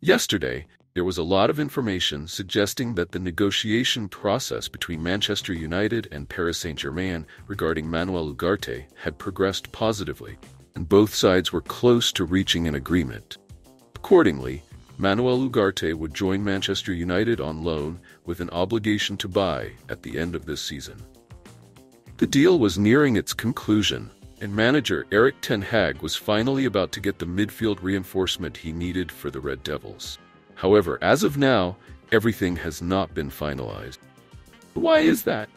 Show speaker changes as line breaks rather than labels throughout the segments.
Yesterday, there was a lot of information suggesting that the negotiation process between Manchester United and Paris Saint-Germain regarding Manuel Ugarte had progressed positively, and both sides were close to reaching an agreement. Accordingly, Manuel Ugarte would join Manchester United on loan with an obligation to buy at the end of this season. The deal was nearing its conclusion, and manager Erik ten Hag was finally about to get the midfield reinforcement he needed for the Red Devils. However, as of now, everything has not been finalized. Why is that?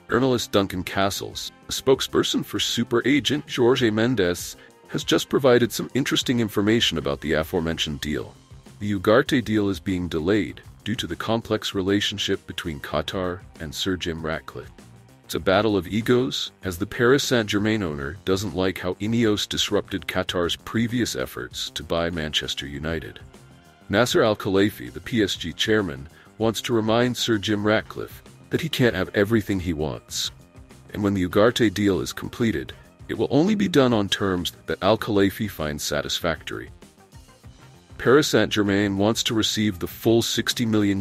Journalist Duncan Castles, a spokesperson for super agent Jorge Mendes, has just provided some interesting information about the aforementioned deal. The Ugarte deal is being delayed due to the complex relationship between Qatar and Sir Jim Ratcliffe. It's a battle of egos, as the Paris Saint-Germain owner doesn't like how Ineos disrupted Qatar's previous efforts to buy Manchester United. Nasser Al-Khelaifi, the PSG chairman, wants to remind Sir Jim Ratcliffe that he can't have everything he wants. And when the Ugarte deal is completed, it will only be done on terms that Al-Khelaifi finds satisfactory. Paris Saint-Germain wants to receive the full €60 million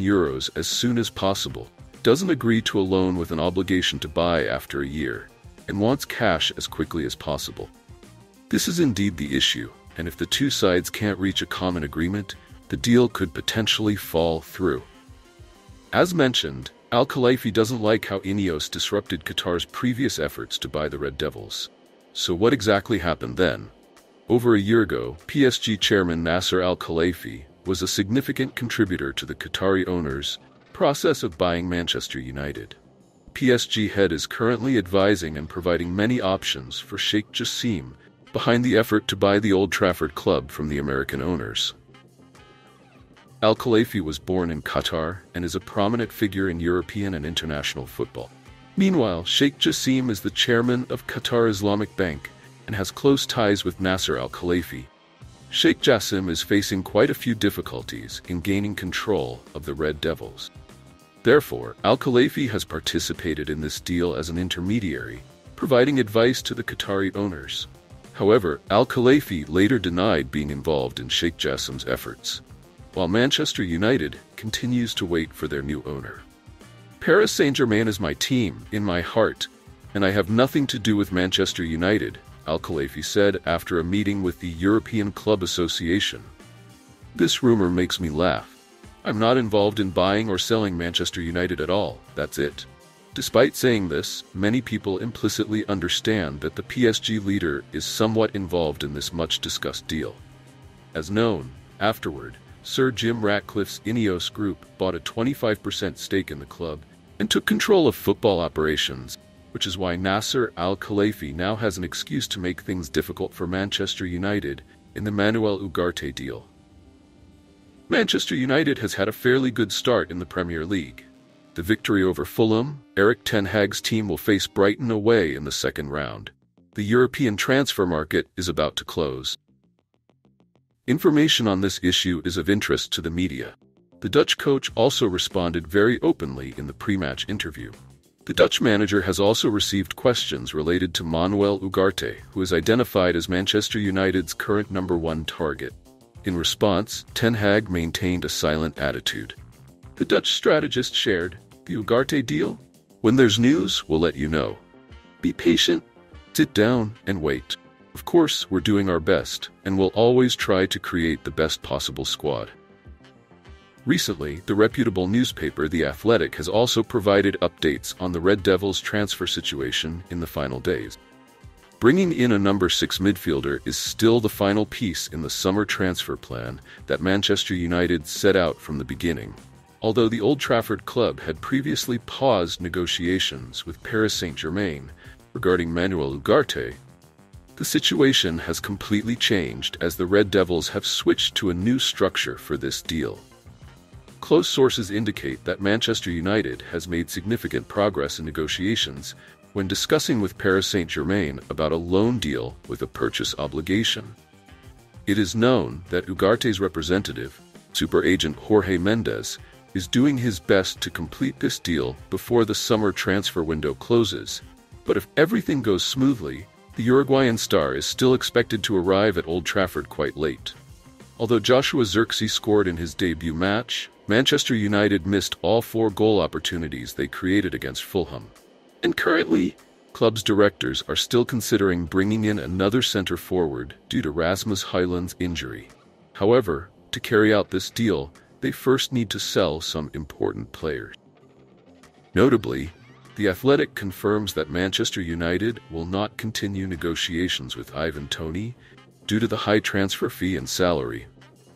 as soon as possible, doesn't agree to a loan with an obligation to buy after a year, and wants cash as quickly as possible. This is indeed the issue, and if the two sides can't reach a common agreement, the deal could potentially fall through. As mentioned, Al-Khelaifi doesn't like how Ineos disrupted Qatar's previous efforts to buy the Red Devils. So what exactly happened then? Over a year ago, PSG chairman Nasser Al-Khelaifi was a significant contributor to the Qatari owners' process of buying Manchester United. PSG head is currently advising and providing many options for Sheikh Jassim behind the effort to buy the Old Trafford club from the American owners. Al-Khelaifi was born in Qatar and is a prominent figure in European and international football. Meanwhile, Sheikh Jassim is the chairman of Qatar Islamic Bank and has close ties with Nasser Al-Khelaifi. Sheikh Jassim is facing quite a few difficulties in gaining control of the Red Devils. Therefore, Al-Khelaifi has participated in this deal as an intermediary, providing advice to the Qatari owners. However, Al-Khelaifi later denied being involved in Sheikh Jassim's efforts, while Manchester United continues to wait for their new owner. Paris Saint-Germain is my team, in my heart, and I have nothing to do with Manchester United, Al-Khelaifi said after a meeting with the European Club Association. This rumor makes me laugh. I'm not involved in buying or selling Manchester United at all, that's it. Despite saying this, many people implicitly understand that the PSG leader is somewhat involved in this much-discussed deal. As known, afterward, Sir Jim Ratcliffe's Ineos group bought a 25% stake in the club and took control of football operations, which is why Nasser Al-Khelaifi now has an excuse to make things difficult for Manchester United in the Manuel Ugarte deal. Manchester United has had a fairly good start in the Premier League. The victory over Fulham, Erik ten Hag's team will face Brighton away in the second round. The European transfer market is about to close. Information on this issue is of interest to the media. The Dutch coach also responded very openly in the pre-match interview. The Dutch manager has also received questions related to Manuel Ugarte, who is identified as Manchester United's current #1 target. In response, Ten Hag maintained a silent attitude. The Dutch strategist shared, "The Ugarte deal? When there's news, we'll let you know. Be patient, sit down, and wait. Of course, we're doing our best, and we'll always try to create the best possible squad." Recently, the reputable newspaper The Athletic has also provided updates on the Red Devils' transfer situation in the final days. Bringing in a #6 midfielder is still the final piece in the summer transfer plan that Manchester United set out from the beginning. Although the Old Trafford club had previously paused negotiations with Paris Saint-Germain regarding Manuel Ugarte, the situation has completely changed as the Red Devils have switched to a new structure for this deal. Close sources indicate that Manchester United has made significant progress in negotiations when discussing with Paris Saint-Germain about a loan deal with a purchase obligation. It is known that Ugarte's representative, super agent Jorge Mendes, is doing his best to complete this deal before the summer transfer window closes, but if everything goes smoothly, the Uruguayan star is still expected to arrive at Old Trafford quite late. Although Joshua Zirkzee scored in his debut match, Manchester United missed all 4 goal opportunities they created against Fulham. And currently, club's directors are still considering bringing in another centre forward due to Rasmus Højlund's injury. However, to carry out this deal, they first need to sell some important players. Notably, The Athletic confirms that Manchester United will not continue negotiations with Ivan Toney due to the high transfer fee and salary.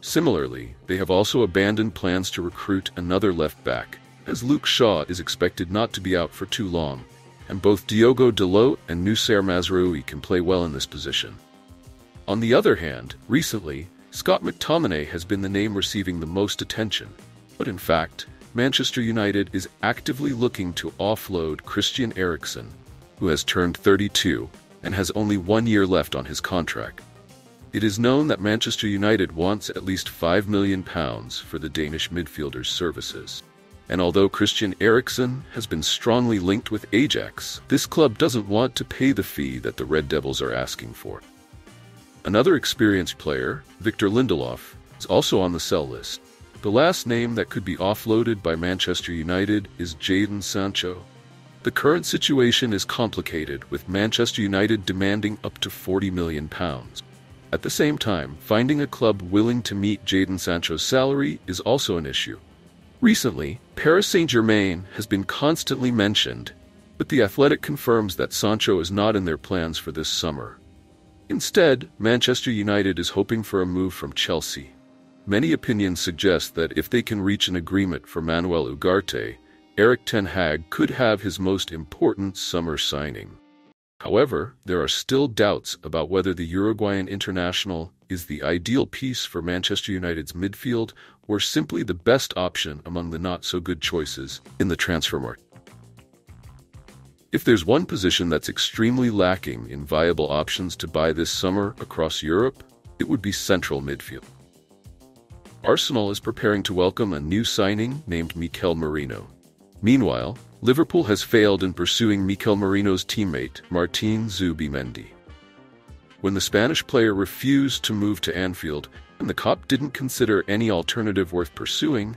Similarly, they have also abandoned plans to recruit another left-back, as Luke Shaw is expected not to be out for too long, and both Diogo Dalot and Noussair Mazraoui can play well in this position. On the other hand, recently, Scott McTominay has been the name receiving the most attention, but in fact, Manchester United is actively looking to offload Christian Eriksen, who has turned 32 and has only 1 year left on his contract. It is known that Manchester United wants at least £5 million for the Danish midfielder's services. And although Christian Eriksen has been strongly linked with Ajax, this club doesn't want to pay the fee that the Red Devils are asking for. Another experienced player, Victor Lindelof, is also on the sell list. The last name that could be offloaded by Manchester United is Jadon Sancho. The current situation is complicated, with Manchester United demanding up to £40 million. At the same time, finding a club willing to meet Jadon Sancho's salary is also an issue. Recently, Paris Saint-Germain has been constantly mentioned, but The Athletic confirms that Sancho is not in their plans for this summer. Instead, Manchester United is hoping for a move from Chelsea. Many opinions suggest that if they can reach an agreement for Manuel Ugarte, Erik ten Hag could have his most important summer signing. However, there are still doubts about whether the Uruguayan international is the ideal piece for Manchester United's midfield or simply the best option among the not-so-good choices in the transfer market. If there's one position that's extremely lacking in viable options to buy this summer across Europe, it would be central midfield. Arsenal is preparing to welcome a new signing named Mikel Merino. Meanwhile, Liverpool has failed in pursuing Mikel Merino's teammate, Martin Zubimendi. When the Spanish player refused to move to Anfield and the COP didn't consider any alternative worth pursuing,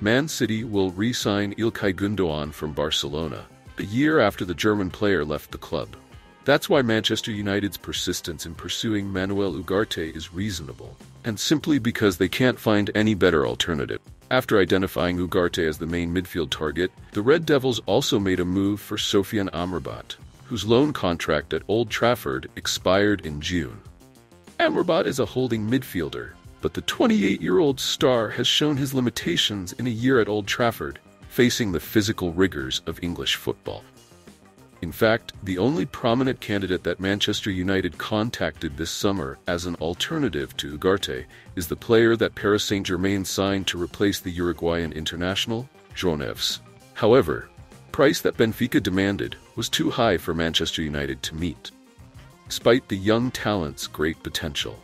Man City will re-sign Ilkay Gundogan from Barcelona, a year after the German player left the club. That's why Manchester United's persistence in pursuing Manuel Ugarte is reasonable, and simply because they can't find any better alternative. After identifying Ugarte as the main midfield target, the Red Devils also made a move for Sofiane Amrabat, whose loan contract at Old Trafford expired in June. Amrabat is a holding midfielder, but the 28-year-old star has shown his limitations in a year at Old Trafford, facing the physical rigors of English football. In fact, the only prominent candidate that Manchester United contacted this summer as an alternative to Ugarte is the player that Paris Saint-Germain signed to replace the Uruguayan international, João Neves. However, the price that Benfica demanded was too high for Manchester United to meet, despite the young talent's great potential.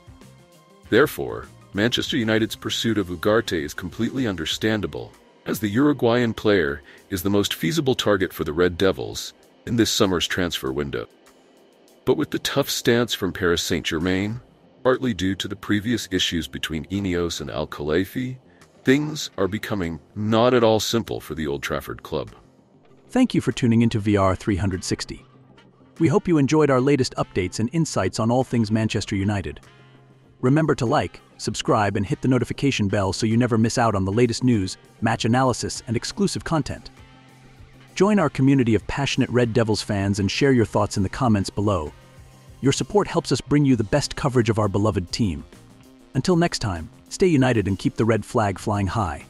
Therefore, Manchester United's pursuit of Ugarte is completely understandable, as the Uruguayan player is the most feasible target for the Red Devils in this summer's transfer window. But with the tough stance from Paris Saint-Germain, partly due to the previous issues between Ineos and Khelaifi, things are becoming not at all simple for the Old Trafford club.
Thank you for tuning into VR 360. We hope you enjoyed our latest updates and insights on all things Manchester United. Remember to like, subscribe, and hit the notification bell so you never miss out on the latest news, match analysis, and exclusive content. Join our community of passionate Red Devils fans and share your thoughts in the comments below. Your support helps us bring you the best coverage of our beloved team. Until next time, stay united and keep the red flag flying high.